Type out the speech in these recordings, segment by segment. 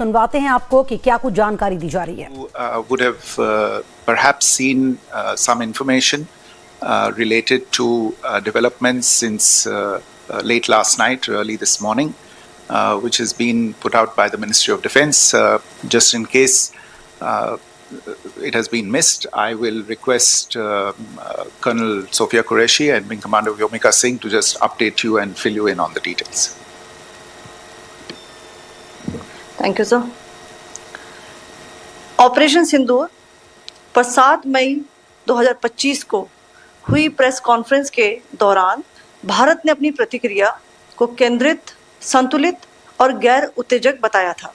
सुनवाते हैं आपको कि क्या कुछ जानकारी दी जा रही है। Would have perhaps seen some information related to developments since late last night, early this morning, which has been put out by the Ministry of Defence. Just in case it has been missed, I will request Colonel Sophia Qureshi and Wing Commander Vyomika Singh to just update you and fill you in on the details. Thank you sir. Operation Sindoor पर 7 मई 2025 को हुई press conference के दौरान भारत ने अपनी प्रतिक्रिया को केंद्रित, संतुलित और गैर उत्तेजक बताया था।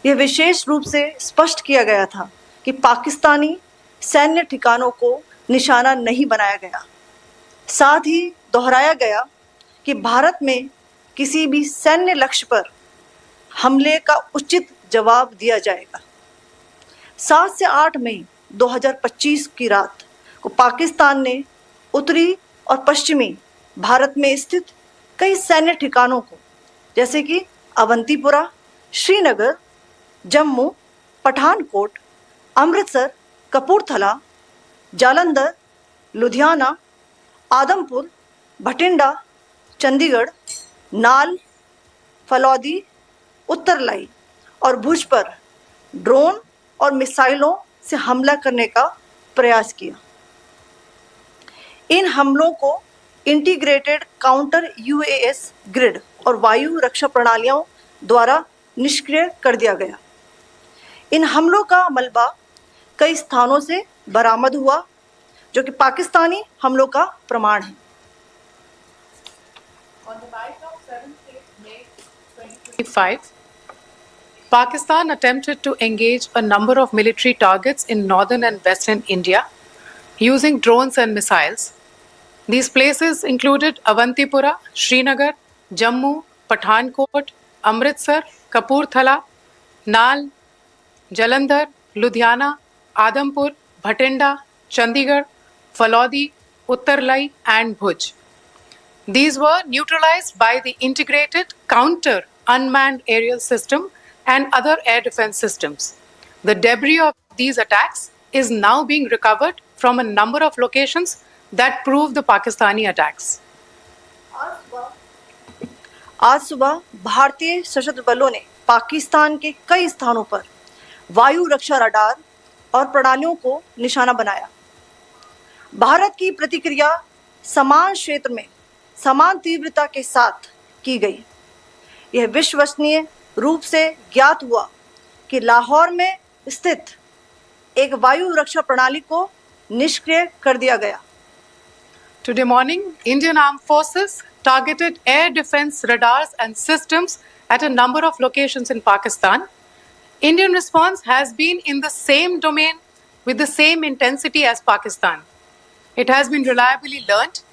यह विशेष रूप से स्पष्ट किया गया था कि पाकिस्तानी सैन्य ठिकानों को निशाना नहीं बनाया गया। साथ ही दोहराया गया कि भारत में किसी भी सैन्य लक्ष्य पर हमले का उचित जवाब दिया जाएगा। 7 से 8 मई 2025 की रात को पाकिस्तान ने उत्तरी और पश्चिमी भारत में स्थित कई सैन्य ठिकानों को, जैसे कि अवंतीपुरा, श्रीनगर, जम्मू, पठानकोट, अमृतसर, कपूरथला, जालंधर, लुधियाना, आदमपुर, भटिंडा, चंडीगढ़, नाल, फलौदी, उत्तरलाई और भुज पर ड्रोन और मिसाइलों से हमला करने का प्रयास किया। इन हमलों को इंटीग्रेटेड काउंटर यूएएस ग्रिड और वायु रक्षा प्रणालियों द्वारा निष्क्रिय कर दिया गया। इन हमलों का मलबा कई स्थानों से बरामद हुआ, जो कि पाकिस्तानी हमलों का प्रमाण है। On the night of 7th May 2025, Pakistan attempted to engage a number of military targets in northern and western India using drones and missiles. These places included Avantipura, Srinagar, Jammu, Pathankot, Amritsar, Kapurthala, Nal, Jalandhar, Ludhiana, Adampur, Bhatinda, Chandigarh, Falodi, Uttarlai and Bhuj. These were neutralized by the integrated counter unmanned aerial system and other air defense systems. The debris of these attacks is now being recovered from a number of locations that prove the Pakistani attacks. आज सुबह भारतीय सशस्त्र बलों ने पाकिस्तान के कई स्थानों पर वायु रक्षा रडार और प्रणालियों को निशाना बनाया। भारत की प्रतिक्रिया समान क्षेत्र में समान तीव्रता के साथ की गई। यह विश्वसनीय रूप से ज्ञात हुआ कि लाहौर में स्थित एक वायु रक्षा प्रणाली को निष्क्रिय कर दिया गया। Today morning, Indian Armed Forces targeted air defense radars and systems at a number of locations in Pakistan. Indian response has been in the same domain with the same intensity as Pakistan. It has been reliably learnt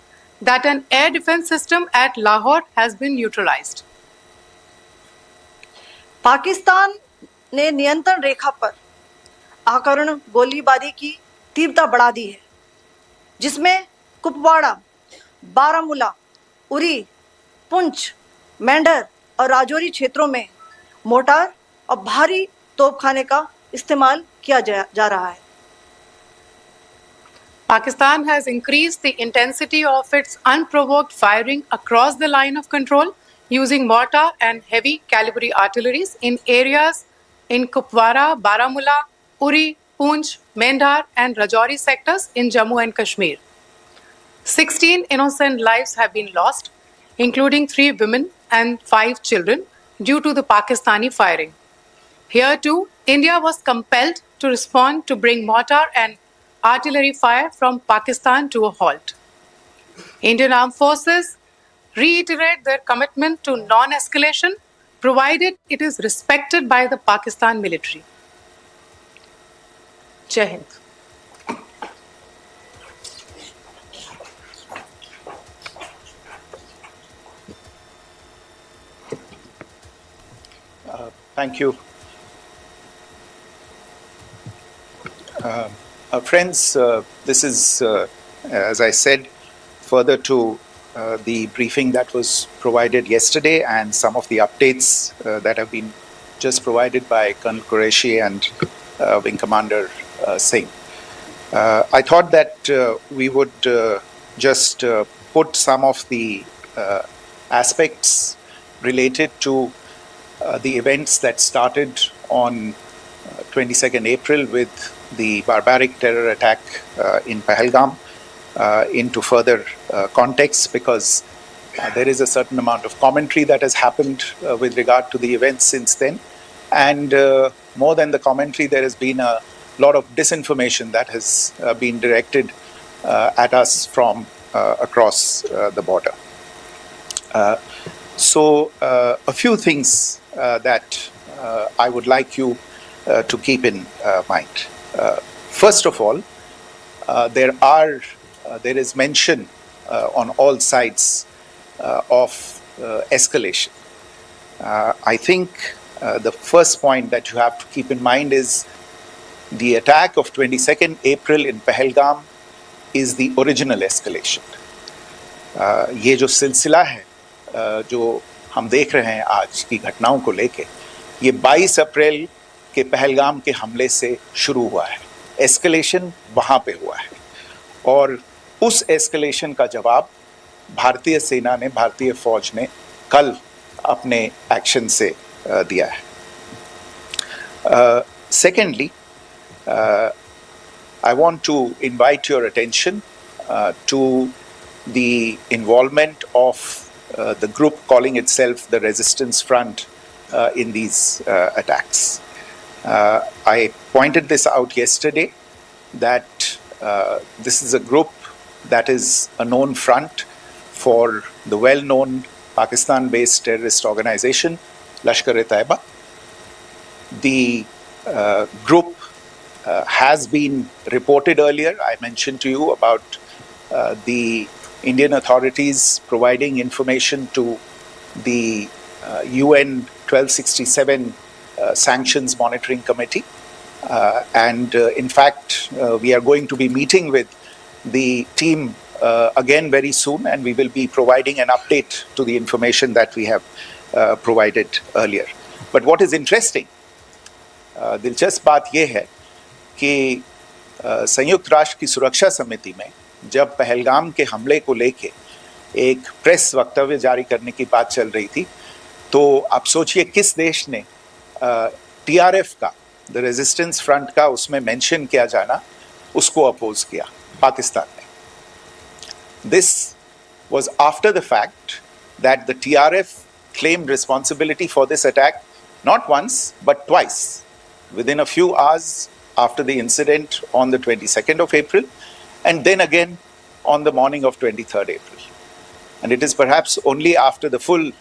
that an air defense system at Lahore has been neutralized. Pakistan ने नियंत्रण रेखा पर आकरण गोलीबारी की तीव्रता बढ़ा दी है, जिसमें कुपवाड़ा, बारामूला, उरी, पुंछ, मेंढर और राजौरी क्षेत्रों में मोर्टार और भारी तोपखाने का इस्तेमाल किया जा रहा है। Pakistan has increased the intensity of its unprovoked firing across the line of control using mortar and heavy calibre artilleries in areas in Kupwara, Baramulla, Uri, Poonch, Mendhar and Rajouri sectors in Jammu and Kashmir. 16 innocent lives have been lost, including 3 women and 5 children, due to the Pakistani firing. Here too, India was compelled to respond to bring mortar and artillery fire from Pakistan to a halt. Indian Armed Forces reiterate their commitment to non-escalation, provided it is respected by the Pakistan military. Jai Hind. Thank you. Friends, this is, as I said, further to the briefing that was provided yesterday and some of the updates that have been just provided by Colonel Qureshi and Wing Commander Singh. I thought that we would just put some of the aspects related to the events that started on 22nd April with the barbaric terror attack in Pahalgam into further context, because there is a certain amount of commentary that has happened with regard to the events since then. And more than the commentary, there has been a lot of disinformation that has been directed at us from across the border. So a few things that I would like you to keep in mind. First of all, there is mention on all sides of escalation. I think the first point that you have to keep in mind is the attack of 22nd April in Pahalgam is the original escalation. ये जो सिलसिला है जो हम देख रहे हैं आज की घटनाओं को लेके, ये 22 अप्रैल के पहलगाम के हमले से शुरू हुआ है. एस्केलेशन वहाँ पे हुआ है और उस एस्केलेशन का जवाब भारतीय सेना ने, भारतीय फौज ने कल अपने एक्शन से दिया है. Secondly, I want to invite your attention to the involvement of the group calling itself the Resistance Front in these attacks. I pointed this out yesterday that this is a group that is a known front for the well-known Pakistan-based terrorist organization Lashkar-e-Taiba. The group has been reported earlier. I mentioned to you about the Indian authorities providing information to the UN 1267 Sanctions Monitoring Committee. And in fact, we are going to be meeting with the team again very soon, and we will be providing an update to the information that we have provided earlier. But what is interesting, दिलचस्प बात यह है कि संयुक्त राष्ट्र की सुरक्षा समिति में जब पहलगाम के हमले को लेके एक प्रेस वक्तव्य जारी करने की बात चल रही थी, तो आप सोचिए किस देश ने टीआरएफ का, द रेजिस्टेंस फ्रंट का उसमें मेंशन किया जाना, उसको अपोज किया. पाकिस्तान ने. This was after the fact that the TRF claimed responsibility for this attack not once but twice, within a few hours after the incident on the 22nd of April, and then again on the morning of 23rd April. And it is perhaps only after the full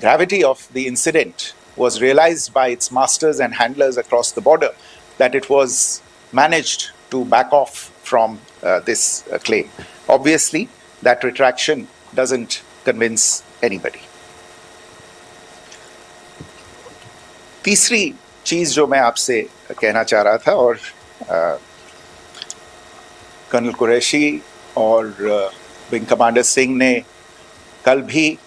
gravity of the incident was realized by its masters and handlers across the border that it was managed to back off from this claim. Obviously, that retraction doesn't convince anybody. तीसरी चीज जो मैं आपसे कहना चाह रहा था, और कर्नल कुरैशी और विंग कमांडर सिंह ने कल भी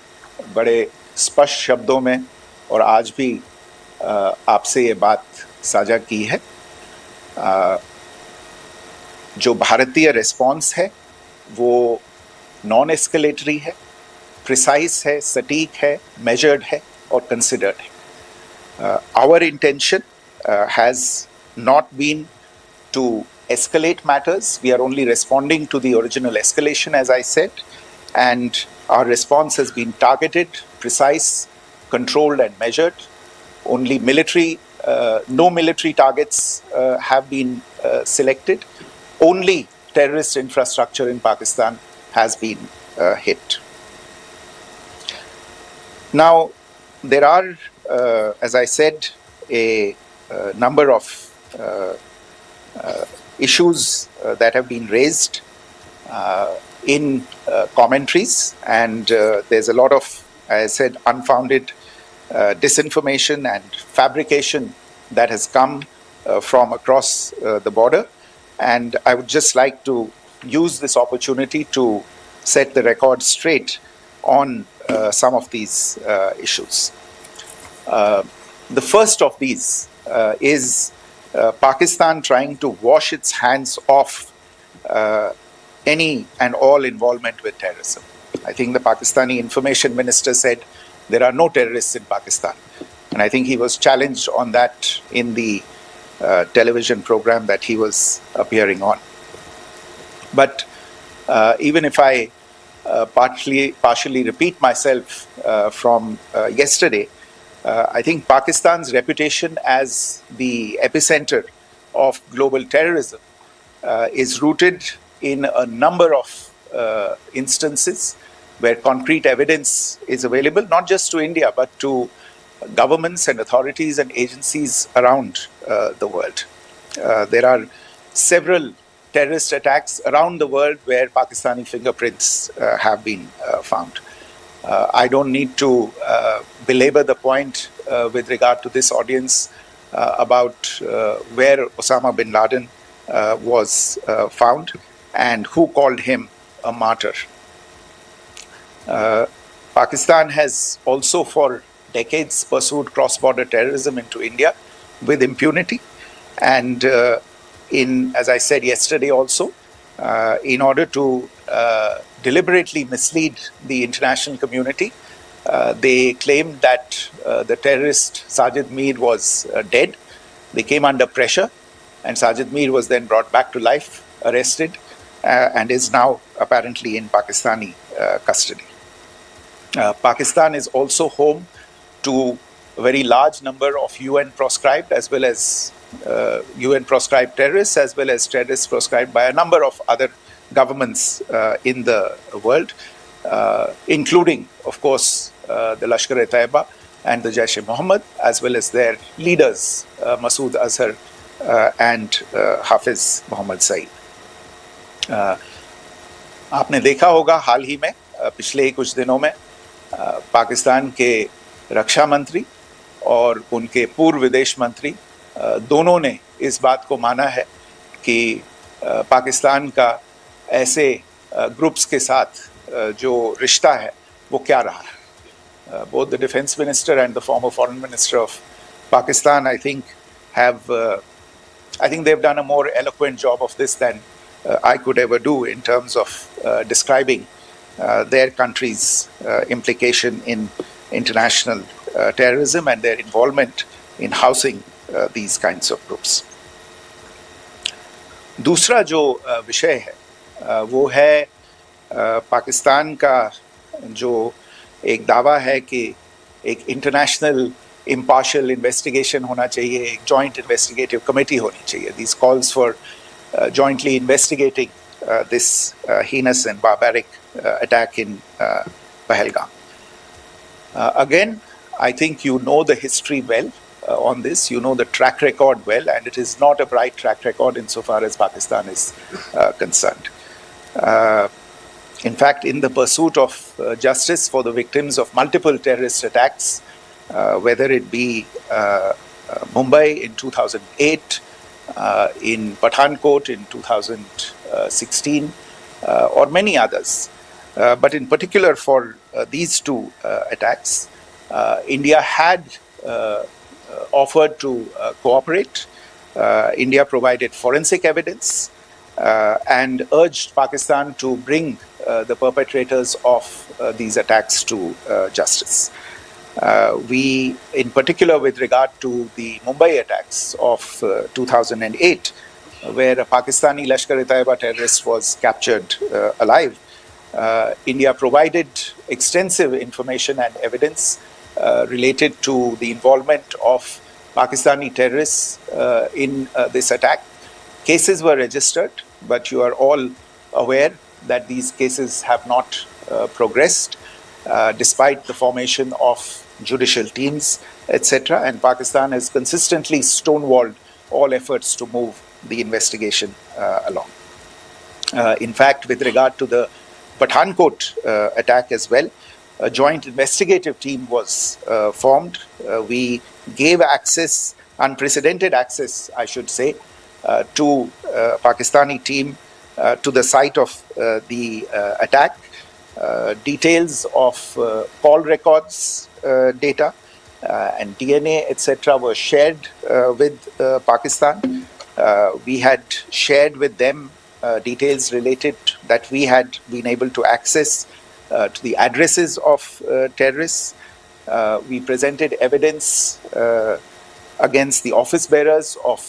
बड़े स्पष्ट शब्दों में और आज भी आपसे ये बात साझा की है. जो भारतीय रिस्पॉन्स है वो नॉन एस्केलेटरी है, प्रिसाइज है, सटीक है, मेजर्ड है और कंसिडर्ड है. Our intention has not been to escalate matters. We are only responding to the original escalation, as I said, and our response has been targeted, precise, controlled and measured. Only no military targets have been selected. Only terrorist infrastructure in Pakistan has been hit. Now, there are, as I said, a number of issues that have been raised in commentaries, and there's a lot of, as I said, unfounded disinformation and fabrication that has come from across the border. And I would just like to use this opportunity to set the record straight on some of these issues. The first of these is Pakistan trying to wash its hands off any and all involvement with terrorism. I think the Pakistani information minister said there are no terrorists in Pakistan. And I think he was challenged on that in the television program that he was appearing on. But even if I partially repeat myself from yesterday, I think Pakistan's reputation as the epicenter of global terrorism is rooted in a number of instances where concrete evidence is available, not just to India, but to governments and authorities and agencies around the world. There are several terrorist attacks around the world where Pakistani fingerprints have been found. I don't need to belabor the point with regard to this audience about where Osama bin Laden was found and who called him a martyr. Pakistan has also for decades pursued cross-border terrorism into India with impunity, and as I said yesterday also, in order to deliberately mislead the international community, they claimed that the terrorist Sajid Mir was dead. They came under pressure, and Sajid Mir was then brought back to life, arrested, and is now apparently in Pakistani custody. Pakistan is also home to a very large number of UN proscribed as well as UN proscribed terrorists, as well as terrorists proscribed by a number of other governments in the world, including, of course, the Lashkar-e-Taiba and the Jaish-e-Mohammed, as well as their leaders, Masood Azhar and Hafiz Mohammed Saeed. आपने देखा होगा हाल ही में पिछले ही कुछ दिनों में पाकिस्तान के रक्षा मंत्री और उनके पूर्व विदेश मंत्री दोनों ने इस बात को माना है कि पाकिस्तान का ऐसे ग्रुप्स के साथ जो रिश्ता है वो क्या रहा है. Both the defense minister and the former foreign minister of Pakistan, I think they've done a more eloquent job of this than I could ever do in terms of describing their country's implication in international terrorism and their involvement in housing these kinds of groups. दूसरा जो विषय है वो है पाकिस्तान का जो एक दावा है कि एक इंटरनेशनल impartial investigation होना चाहिए, एक joint investigative committee होनी चाहिए. These calls for jointly investigating this heinous and barbaric attack in Pahलग. Again, I think you know the history well on this. You know the track record well, and it is not a bright track record insofar as Pakistan is concerned. In fact, in the pursuit of justice for the victims of multiple terrorist attacks, whether it be Mumbai in 2008, in Pathankot in 2016, or many others, but in particular for these two attacks, India had offered to cooperate. India provided forensic evidence and urged Pakistan to bring the perpetrators of these attacks to justice. We, in particular with regard to the Mumbai attacks of 2008, where a Pakistani Lashkar-e-Taiba terrorist was captured alive, India provided extensive information and evidence related to the involvement of Pakistani terrorists in this attack. Cases were registered, but you are all aware that these cases have not progressed despite the formation of judicial teams, etc. And Pakistan has consistently stonewalled all efforts to move the investigation along. In fact, with regard to the Pathankot attack as well, a joint investigative team was formed. We gave access, unprecedented access, I should say, to Pakistani team to the site of the attack. Details of call records data and DNA, etc., were shared with Pakistan. We had shared with them details related that we had been able to access to the addresses of terrorists. We presented evidence against the office bearers of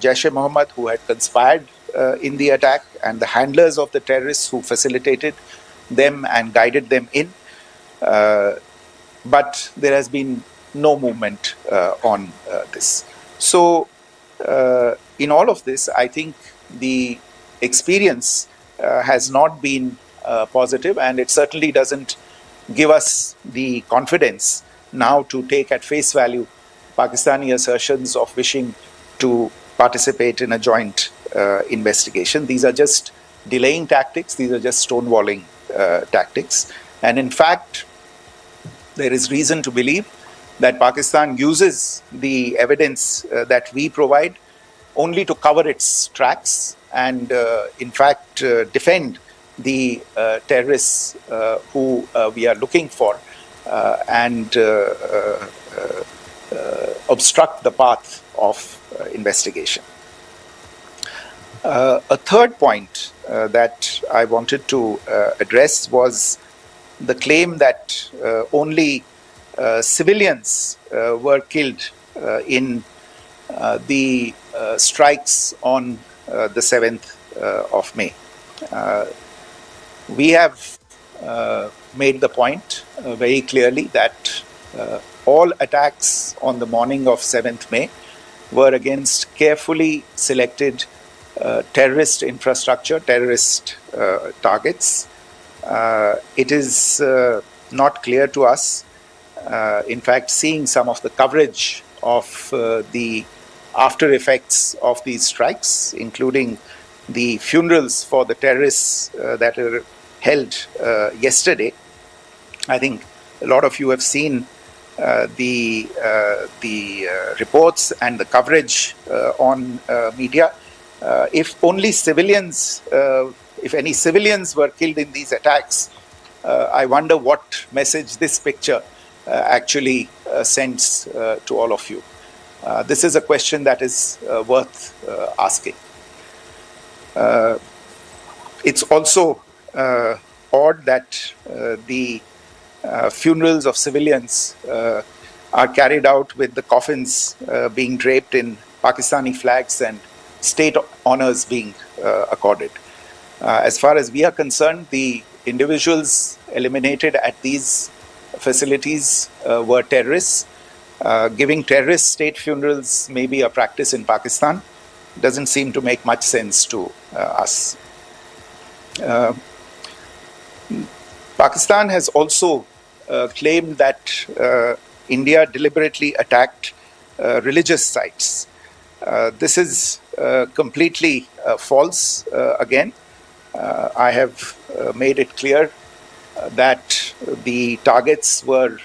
Jaish-e-Mohammed who had conspired in the attack, and the handlers of the terrorists who facilitated them and guided them in. But there has been no movement on this. So, in all of this, I think the experience has not been positive, and it certainly doesn't give us the confidence now to take at face value Pakistani assertions of wishing to participate in a joint investigation. These are just delaying tactics, these are just stonewalling tactics. And in fact, there is reason to believe that Pakistan uses the evidence that we provide only to cover its tracks and, in fact, defend the terrorists who we are looking for and obstruct the path of investigation. A third point that I wanted to address was the claim that only civilians were killed in the strikes on the 7th of May. We have made the point very clearly that all attacks on the morning of 7th May were against carefully selected terrorist infrastructure, terrorist targets. It is not clear to us, in fact, seeing some of the coverage of the after effects of these strikes, including the funerals for the terrorists that were held yesterday. I think a lot of you have seen the reports and the coverage on media. If only civilians, if any civilians were killed in these attacks, I wonder what message this picture actually sends to all of you. This is a question that is worth asking. It's also odd that the funerals of civilians are carried out with the coffins being draped in Pakistani flags and state honors being accorded. As far as we are concerned, the individuals eliminated at these facilities were terrorists. Giving terrorist state funerals may be a practice in Pakistan. Doesn't seem to make much sense to us. Pakistan has also claimed that India deliberately attacked religious sites. This is completely false again. I have made it clear that the targets were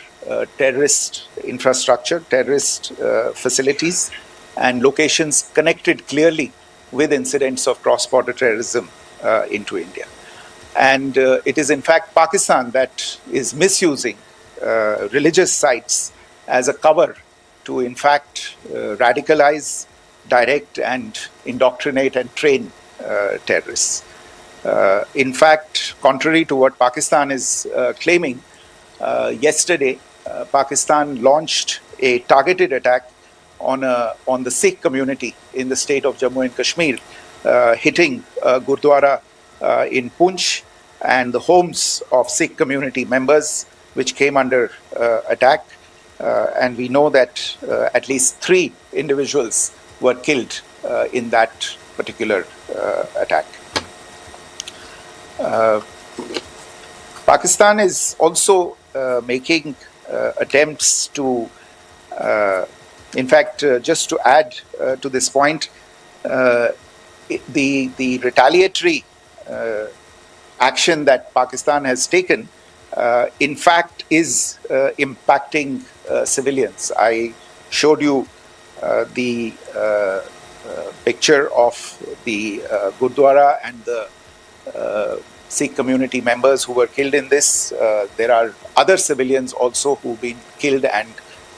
terrorist infrastructure, terrorist facilities, and locations connected clearly with incidents of cross-border terrorism into India. And it is in fact Pakistan that is misusing religious sites as a cover to in fact radicalize, direct and indoctrinate and train terrorists. In fact, contrary to what Pakistan is claiming, yesterday Pakistan launched a targeted attack on the Sikh community in the state of Jammu and Kashmir, hitting Gurdwara in Poonch and the homes of Sikh community members, which came under attack. And we know that at least 3 individuals were killed in that particular attack. Pakistan is also making attempts to, in fact, just to add to this point, the retaliatory action that Pakistan has taken, in fact, is impacting civilians. I showed you the picture of the Gurdwara and the Sikh community members who were killed in this. There are other civilians also who've been killed and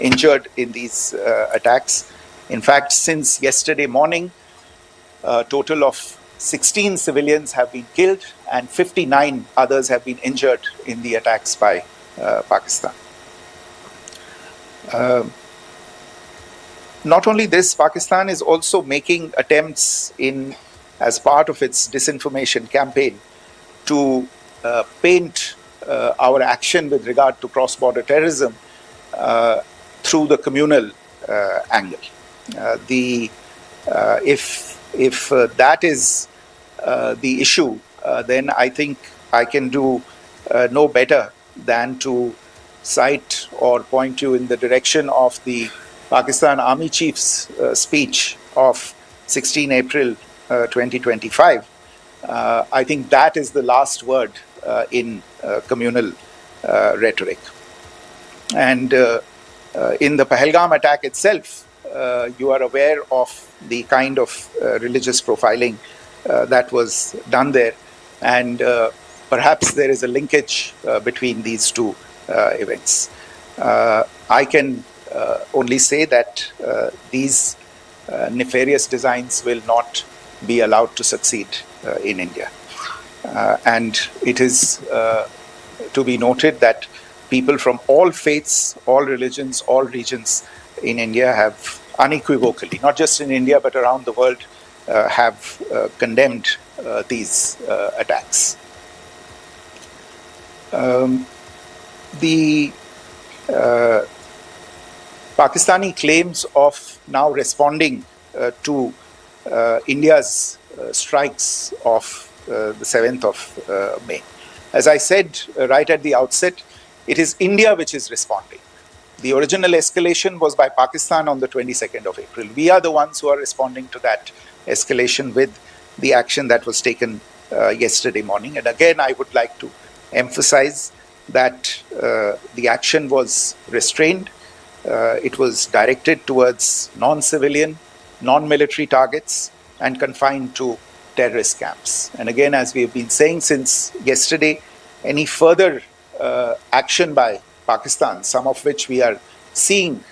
injured in these attacks. In fact, since yesterday morning, a total of 16 civilians have been killed and 59 others have been injured in the attacks by Pakistan. Not only this, Pakistan is also making attempts as part of its disinformation campaign to paint our action with regard to cross-border terrorism through the communal angle. If that is the issue, then I think I can do no better than to cite or point you in the direction of the Pakistan Army Chief's speech of 16 April 2025. I think that is the last word in communal rhetoric. And in the Pahalgam attack itself, you are aware of the kind of religious profiling that was done there. And perhaps there is a linkage between these two events. I can only say that these nefarious designs will not be allowed to succeed in India. And it is to be noted that people from all faiths, all religions, all regions in India have unequivocally, not just in India but around the world, have condemned these attacks. The Pakistani claims of now responding to India's strikes of the 7th of May. As I said right at the outset, it is India which is responding. The original escalation was by Pakistan on the 22nd of April. We are the ones who are responding to that escalation with the action that was taken yesterday morning. And again, I would like to emphasize that the action was restrained. It was directed towards non-civilian, non-military targets and confined to terrorist camps. And again, as we have been saying since yesterday, any further action by Pakistan, some of which we are seeing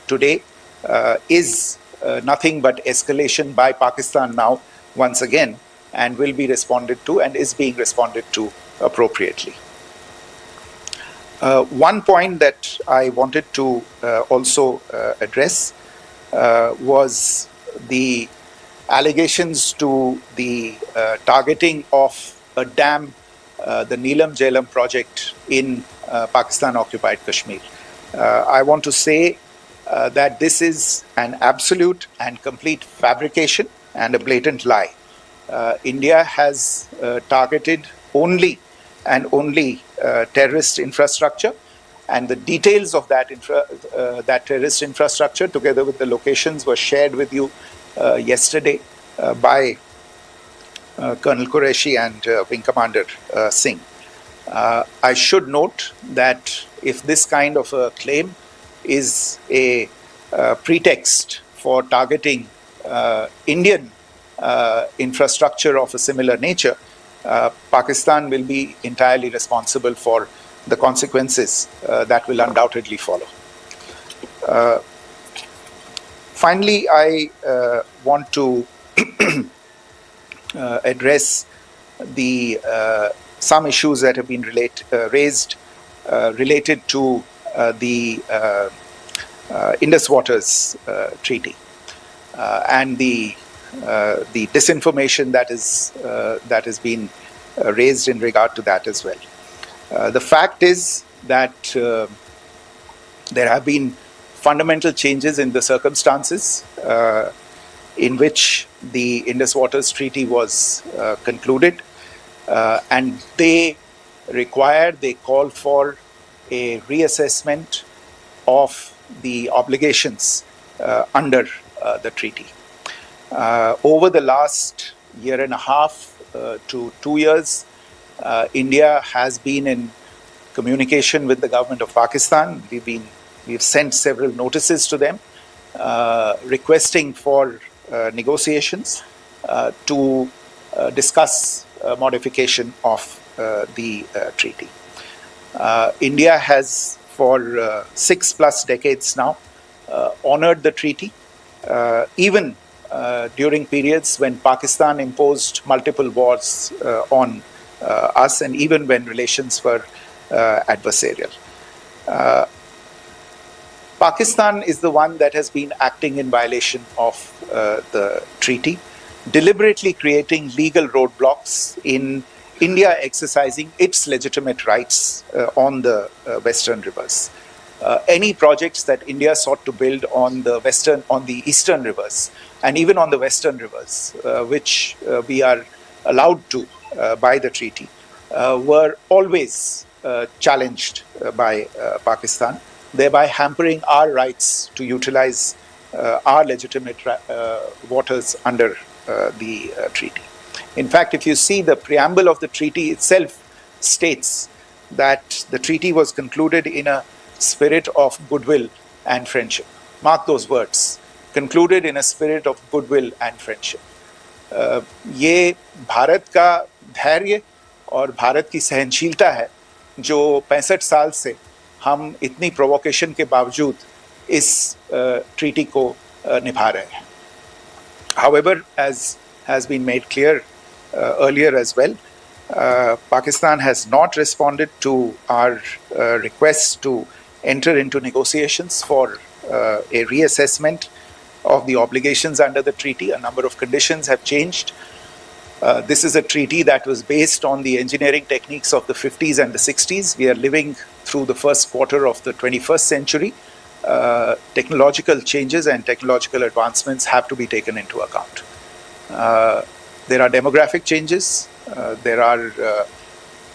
today, is nothing but escalation by Pakistan now, once again, and will be responded to and is being responded to appropriately. One point that I wanted to also address was the allegations to the targeting of a dam, the Neelam Jhelum project in Pakistan-occupied Kashmir. I want to say that this is an absolute and complete fabrication and a blatant lie. India has targeted only and only terrorist infrastructure, and the details of that terrorist infrastructure, together with the locations, were shared with you yesterday by Colonel Qureshi and Wing Commander Singh. I should note that if this kind of a claim is a pretext for targeting Indian infrastructure of a similar nature, Pakistan will be entirely responsible for the consequences that will undoubtedly follow. Finally, I want to address some issues that have been raised related to the Indus Waters Treaty and the disinformation that has been raised in regard to that as well. The fact is that there have been fundamental changes in the circumstances in which the Indus Waters Treaty was concluded, and they call for a reassessment of the obligations under the treaty. Over the last year and a half to 2 years, India has been in communication with the government of Pakistan. We've sent several notices to them requesting for negotiations to discuss modification of the treaty. India has for 6+ decades now, honored the treaty, even during periods when Pakistan imposed multiple wars on us, and even when relations were adversarial. Pakistan is the one that has been acting in violation of the treaty, deliberately creating legal roadblocks in India exercising its legitimate rights on the western rivers. Any projects that India sought to build on the eastern rivers, and even on the western rivers, which we are allowed to by the treaty, were always challenged by Pakistan, thereby hampering our rights to utilize our legitimate waters under the treaty. In fact, if you see the preamble of the treaty itself states that the treaty was concluded in a spirit of goodwill and friendship. Mark those words, concluded in a spirit of goodwill and friendship. ये भारत का धैर्य और भारत की सहनशीलता है जो 65 साल से हम इतनी प्रोवोकेशन के बावजूद इस ट्रीटी को निभा रहे हैं. However, as has been made clear earlier as well, Pakistan has not responded to our requests to enter into negotiations for a reassessment of the obligations under the treaty. A number of conditions have changed. This is a treaty that was based on the engineering techniques of the 50s and the 60s. We are living through the first quarter of the 21st century. Technological changes and technological advancements have to be taken into account. There are demographic changes. There are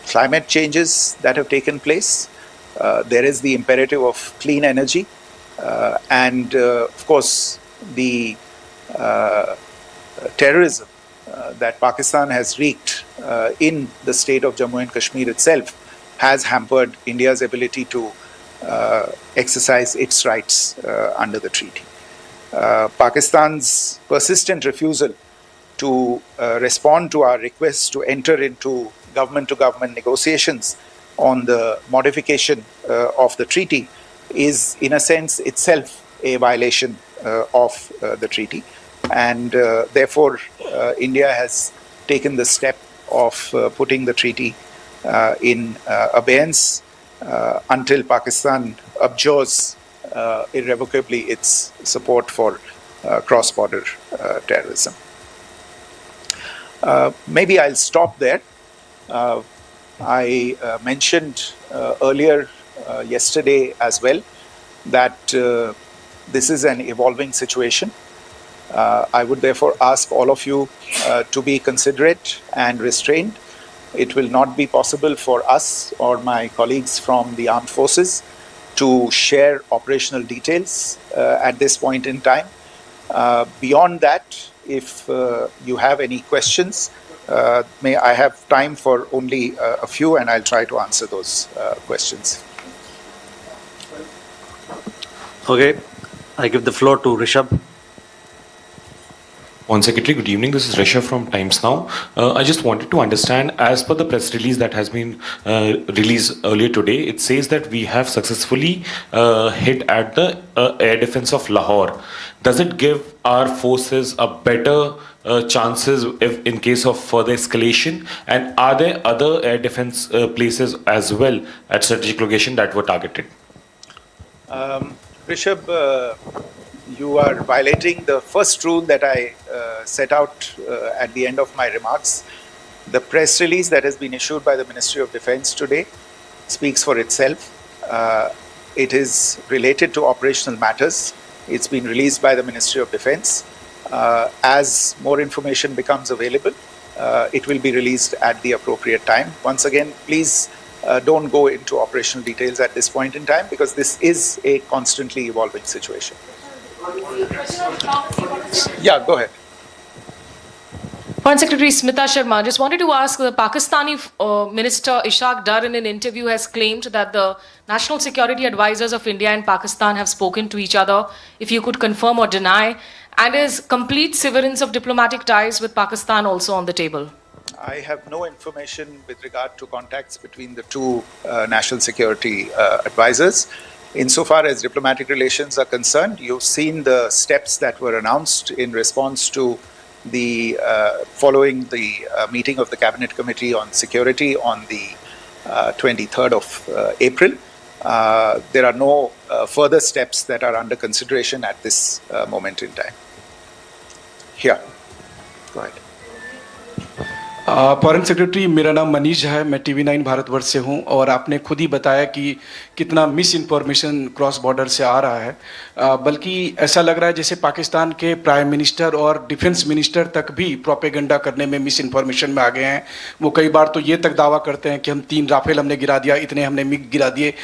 climate changes that have taken place. There is the imperative of clean energy. And of course, the terrorism that Pakistan has wreaked in the state of Jammu and Kashmir itself has hampered India's ability to exercise its rights under the treaty. Pakistan's persistent refusal to respond to our requests to enter into government-to-government negotiations on the modification of the treaty is, in a sense, itself a violation of the treaty. And therefore, India has taken the step of putting the treaty in abeyance until Pakistan abjures irrevocably its support for cross-border terrorism. Maybe I'll stop there. I mentioned earlier yesterday as well that this is an evolving situation. I would therefore ask all of you to be considerate and restrained. It will not be possible for us or my colleagues from the armed forces to share operational details at this point in time. Beyond that, if you have any questions, may I have time for only a few, and I'll try to answer those questions. Okay, I give the floor to Rishabh. One Secretary, good evening. This is Rishabh from Times Now. I just wanted to understand, as per the press release that has been released earlier today, it says that we have successfully hit at the air defense of Lahore. Does it give our forces a better chances if in case of further escalation? And are there other air defense places as well at strategic location that were targeted? Rishabh, you are violating the first rule that I set out at the end of my remarks. The press release that has been issued by the Ministry of Defence today speaks for itself. It is related to operational matters. It's been released by the Ministry of Defence. As more information becomes available, it will be released at the appropriate time. Once again, please don't go into operational details at this point in time, because this is a constantly evolving situation. Yeah, go ahead. Foreign Secretary Smita Sharma, just wanted to ask, the Pakistani Minister Ishaq Dar in an interview has claimed that the national security advisors of India and Pakistan have spoken to each other. If you could confirm or deny, and is complete severance of diplomatic ties with Pakistan also on the table? I have no information with regard to contacts between the two national security advisors. Insofar as diplomatic relations are concerned, you've seen the steps that were announced in response to the following the meeting of the Cabinet Committee on Security on the 23rd of April. There are no further steps that are under consideration at this moment in time. Here, go ahead. Foreign secretary, मेरा नाम मनीष है, मैं TV9 Bharatvarsh से हूं और आपने खुद ही बताया कि कितना मिस इन्फॉर्मेशन क्रॉस बॉर्डर से आ रहा है, बल्कि ऐसा लग रहा है जैसे पाकिस्तान के प्राइम मिनिस्टर और डिफेंस मिनिस्टर तक भी प्रोपेगेंडा करने में मिस इन्फॉर्मेशन में आ गए हैं। वो कई बार तो ये तक दावा करते हैं कि हम 3 राफेल हमने गिरा दिया, इतने हमने मिग गिरा दिए,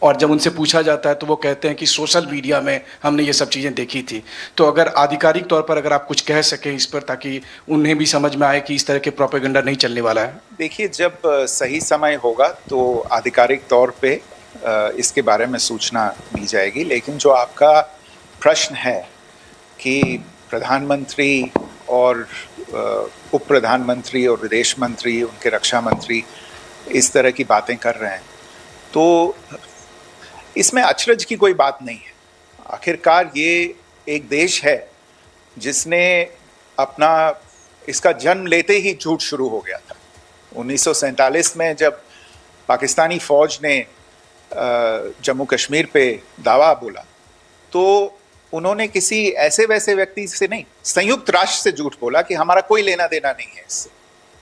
और जब उनसे पूछा जाता है तो वो कहते हैं कि सोशल मीडिया में हमने ये सब चीज़ें देखी थी। तो अगर आधिकारिक तौर पर अगर आप कुछ कह सकें इस पर, ताकि उन्हें भी समझ में आए कि इस तरह के प्रोपेगेंडा नहीं चलने वाला है। देखिए, जब सही समय होगा तो आधिकारिक तौर पे इसके बारे में सूचना दी जाएगी। लेकिन जो आपका प्रश्न है कि प्रधानमंत्री और उप प्रधानमंत्री और विदेश मंत्री, उनके रक्षा मंत्री इस तरह की बातें कर रहे हैं, तो इसमें अचरज की कोई बात नहीं है। आखिरकार ये एक देश है जिसने अपना इसका जन्म लेते ही झूठ शुरू हो गया था। 1947 में जब पाकिस्तानी फौज ने जम्मू कश्मीर पे दावा बोला, तो उन्होंने किसी ऐसे वैसे व्यक्ति से नहीं, संयुक्त राष्ट्र से झूठ बोला कि हमारा कोई लेना देना नहीं है इससे।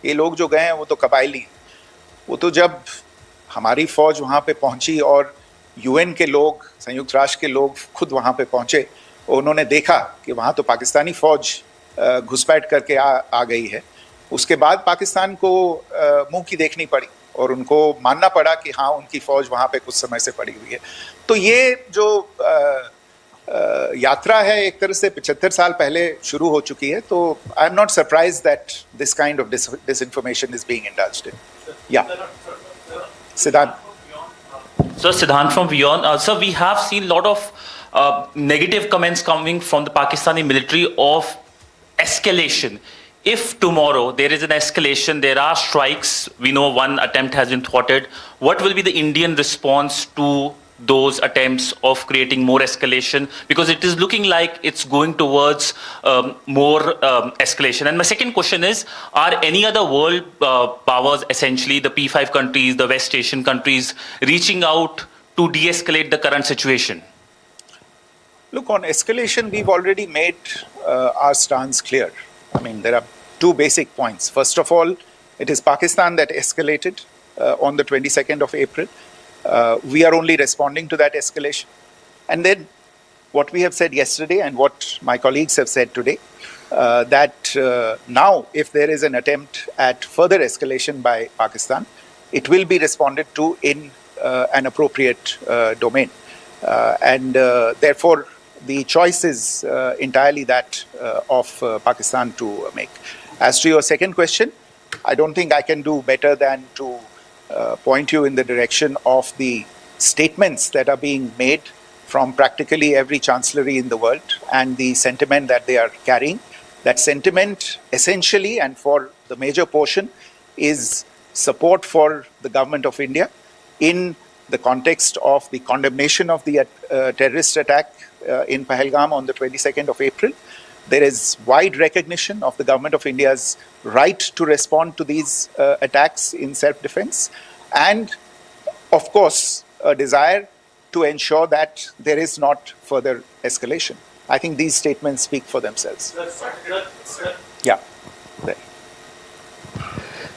ये लोग जो गए हैं वो तो कबायली हैं। वो तो जब हमारी फौज वहाँ पे पहुँची और UN के लोग, संयुक्त राष्ट्र के लोग खुद वहाँ पे पहुँचे, उन्होंने देखा कि वहाँ तो पाकिस्तानी फौज घुसपैठ करके आ गई है, उसके बाद पाकिस्तान को मुंह की देखनी पड़ी और उनको मानना पड़ा कि हाँ, उनकी फौज वहाँ पे कुछ समय से पड़ी हुई है। तो ये जो यात्रा है एक तरह से 75 साल पहले शुरू हो चुकी है। तो I am not surprise that this kind of disinformation is being indulged in. Yeah. Siddhant. So Siddhant from Beyond. Sir, we have seen a lot of negative comments coming from the Pakistani military of escalation. If tomorrow there is an escalation, there are strikes, we know one attempt has been thwarted, what will be the Indian response to those attempts of creating more escalation? Because it is looking like it's going towards more escalation. And my second question is, are any other world powers, essentially the P5 countries, the West Asian countries, reaching out to de-escalate the current situation? Look, on escalation, we've already made our stance clear. I mean, there are 2 basic points. First of all, it is Pakistan that escalated on the 22nd of April. We are only responding to that escalation. And then what we have said yesterday and what my colleagues have said today, that now if there is an attempt at further escalation by Pakistan, it will be responded to in an appropriate domain. And therefore, the choice is entirely that of Pakistan to make. As to your second question, I don't think I can do better than to point you in the direction of the statements that are being made from practically every chancellery in the world and the sentiment that they are carrying. That sentiment essentially and for the major portion is support for the government of India in the context of the condemnation of the terrorist attack in Pahlegam on the 22nd of April. There is wide recognition of the government of India's right to respond to these attacks in self-defense, and of course a desire to ensure that there is not further escalation. I think these statements speak for themselves. Yeah. There.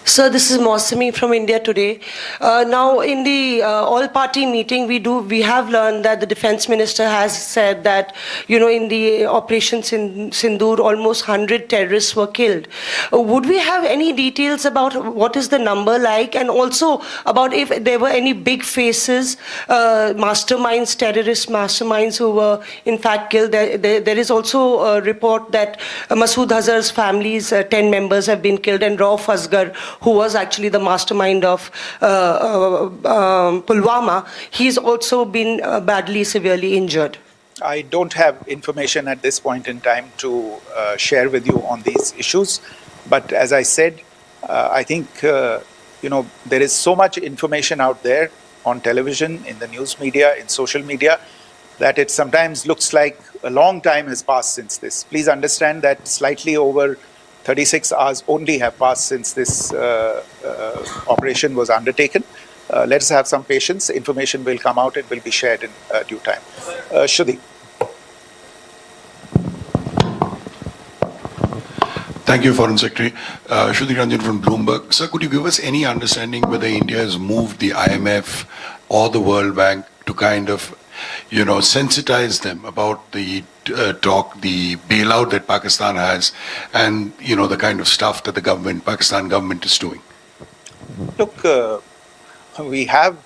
Sir, this is Mausami from India Today. Now, in the all-party meeting, we have learned that the defense minister has said that, in the operations in Sindoor, almost 100 terrorists were killed. Would we have any details about what is the number like, and also about if there were any big faces, masterminds, terrorist masterminds who were in fact killed? There is also a report that Masood Azhar's family's 10 members have been killed, and Rauf Asghar, who was actually the mastermind of Pulwama, he's also been badly, severely injured. I don't have information at this point in time to share with you on these issues. But as I said, I think, there is so much information out there on television, in the news media, in social media, that it sometimes looks like a long time has passed since this. Please understand that slightly over 36 hours only have passed since this operation was undertaken. Let us have some patience. Information will come out and will be shared in due time. Shruti. Thank you, Foreign Secretary. Shruti Ranjan from Bloomberg. Sir, could you give us any understanding whether India has moved the IMF or the World Bank to kind of, sensitize them about the the bailout that Pakistan has and, the kind of stuff that the Pakistan government is doing? Look, we have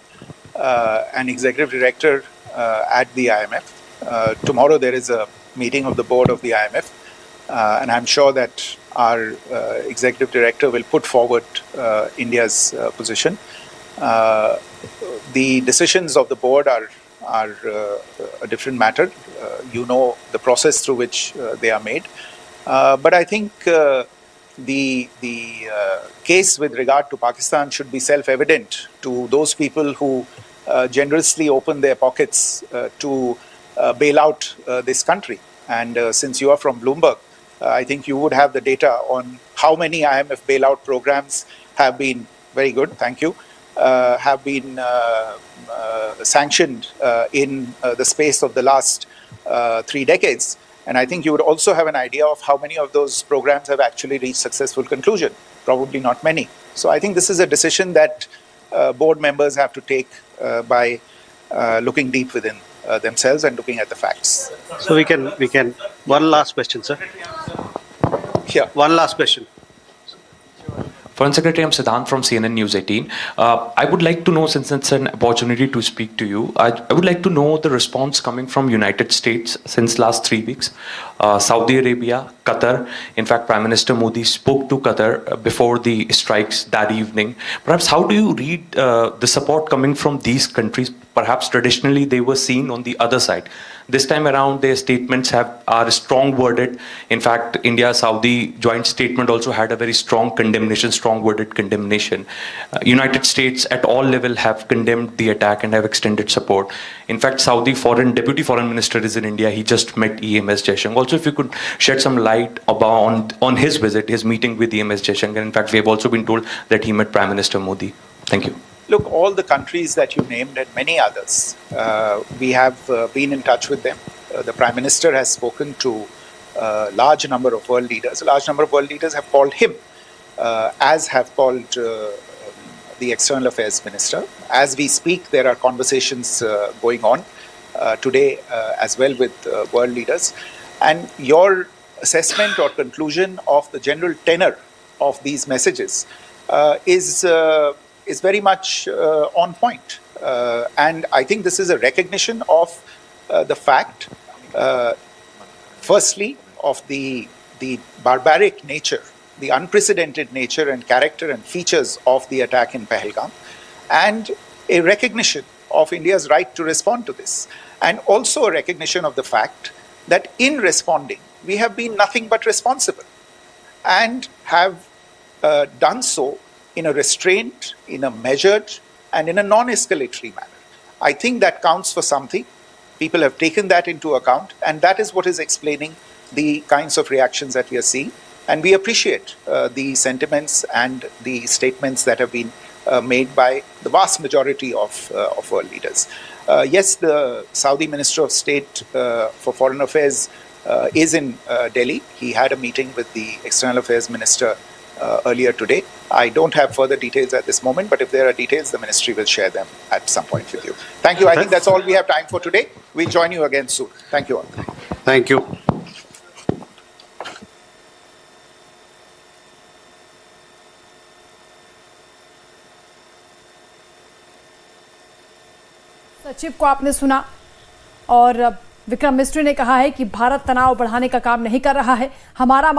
an executive director at the IMF. Tomorrow there is a meeting of the board of the IMF, and I'm sure that our executive director will put forward India's position. The decisions of the board are a different matter. The process through which they are made. But I think the case with regard to Pakistan should be self-evident to those people who generously open their pockets to bail out this country. And since you are from Bloomberg, I think you would have the data on how many IMF bailout programs have been, very good, thank you, have been sanctioned in the space of the last 3 decades. And I think you would also have an idea of how many of those programs have actually reached successful conclusion. Probably not many. So I think this is a decision that board members have to take by looking deep within themselves and looking at the facts. So we can, one last question, sir. Yeah. One last question. Foreign Secretary, I'm Siddhant from CNN News 18. I would like to know, since it's an opportunity to speak to you, I would like to know the response coming from United States since last 3 weeks. Saudi Arabia, Qatar. In fact, Prime Minister Modi spoke to Qatar before the strikes that evening. Perhaps how do you read the support coming from these countries? Perhaps traditionally they were seen on the other side. This time around, their statements are strong worded. In fact, India-Saudi joint statement also had a very strong condemnation, strong worded condemnation. United States at all level have condemned the attack and have extended support. In fact, Saudi Deputy Foreign Minister is in India. He just met EMS Jaishankar. Also, if you could shed some light on his visit, his meeting with EMS Jaishankar. In fact, we have also been told that he met Prime Minister Modi. Thank you. Look, all the countries that you named and many others, we have been in touch with them. The Prime Minister has spoken to a large number of world leaders. A large number of world leaders have called him, as have called the External Affairs Minister. As we speak, there are conversations going on today as well with world leaders. And your assessment or conclusion of the general tenor of these messages is very much on point. And I think this is a recognition of the fact, firstly, of the barbaric nature, the unprecedented nature and character and features of the attack in Pahelgam, and a recognition of India's right to respond to this. And also a recognition of the fact that in responding, we have been nothing but responsible and have done so in a restrained, in a measured, and in a non-escalatory manner. I think that counts for something. People have taken that into account, and that is what is explaining the kinds of reactions that we are seeing. And we appreciate the sentiments and the statements that have been made by the vast majority of world leaders. Yes, the Saudi Minister of State for Foreign Affairs is in Delhi. He had a meeting with the External Affairs Minister earlier today. I don't have further details at this moment, but if there are details, the ministry will share them at some point with you. Thank you. I think that's all we have time for today. We'll join you again soon. Thank you all. Thank you. सचिव को आपने सुना और विक्रम मिस्त्री ने कहा है कि भारत तनाव बढ़ाने का काम नहीं कर रहा है। हमारा